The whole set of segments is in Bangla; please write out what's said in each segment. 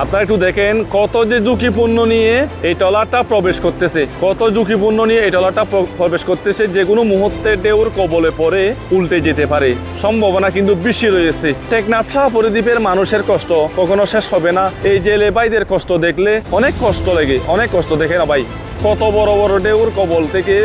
আপনারা একটু দেখেন কত যে ঝুঁকিপূর্ণ নিয়ে এই ট্রলারটা প্রবেশ করতেছে, কত ঝুঁকিপূর্ণ নিয়ে এই ট্রলারটা প্রবেশ করতেছে। যে কোনো মুহূর্তে ঢেউর কবলে পড়ে উল্টে যেতে পারে, সম্ভাবনা কিন্তু বেশি রয়েছে। টেকনাফ শাহপরীদ্বীপের মানুষের কষ্ট কখনো শেষ হবে না। এই জেলে ভাইদের কষ্ট দেখলে অনেক কষ্ট লাগে, অনেক কষ্ট। দেখে না ভাই, কত বড় বড় ঢেউর কবল থেকে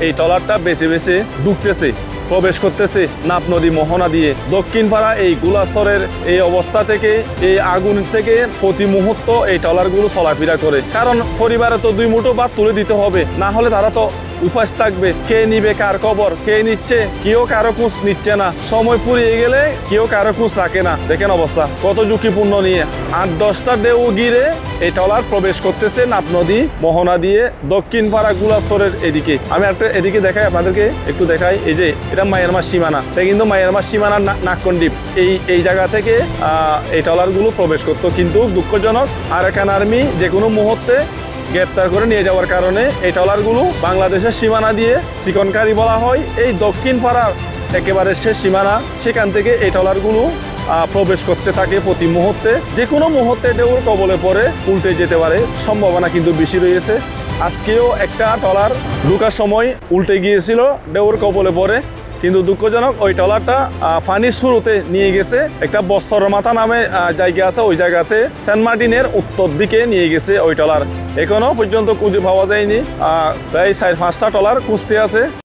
এই ট্রলারটা বেছে বেছে ঢুকতেছে, প্রবেশ করতেছে নাপ নদী মোহনা দিয়ে। দক্ষিণ পাড়া এই গুলাস্তরের এই অবস্থা থেকে, এই আগুন থেকে প্রতি মুহূর্ত এই ট্রলারগুলো চলাফেরা করে। কারণ পরিবারে তো 2 মুঠো ভাত তুলে দিতে হবে, না হলে তারা তো উপাস থাকবে। কে নিবে কার খবর, কে নিচ্ছে, কেউ কারো খোঁজ নিচ্ছে না। সময় পুড়িয়ে গেলে কেউ কারো খোঁজ রাখে না। দেখেন অবস্থা কত ঝুঁকিপূর্ণ নিয়ে। 8-10টা ঢেউ গিরে এই ট্রলার প্রবেশ করতেছে নাপ নদী মোহনা দিয়ে দক্ষিণ পাড়া গুলাস্তরের এদিকে। আমি একটা এদিকে দেখাই আপনাদেরকে, একটু দেখাই। এই যে এটা মায়ানমার সীমানা, এটা কিন্তু মায়ানমার সীমানার নাক্কনদ্বীপ। এই জায়গা থেকে এই ট্রলারগুলো প্রবেশ করতো। কিন্তু দুঃখজনক আরাকান আর্মি যে কোনো মুহূর্তে গ্রেপ্তার করে নিয়ে যাওয়ার কারণে এই ট্রলারগুলো বাংলাদেশের সীমানা দিয়ে চিকনকারি বলা হয়, এই দক্ষিণ পাড়ার একেবারে শেষ সীমানা, সেখান থেকে এই ট্রলারগুলো প্রবেশ করতে থাকে প্রতি মুহূর্তে। যে কোনো মুহূর্তে ঢেউর কবলে পড়ে উল্টে যেতে পারে, সম্ভাবনা কিন্তু বেশি রয়েছে। আজকেও একটা ট্রলার ঢোকার সময় উল্টে গিয়েছিল ঢেউর কবলে পড়ে। কিন্তু দুঃখজনক ওই ট্রলারটা পানির শুরুতে নিয়ে গেছে একটা বছর মাথা নামে জায়গা আছে, ওই জায়গাতে সেন্ট মার্টিনের উত্তর দিকে নিয়ে গেছে ওই ট্রলার। এখনো পর্যন্ত খুঁজে পাওয়া যায়নি। প্রায় 4-5টা ট্রলার খুঁজতে আছে।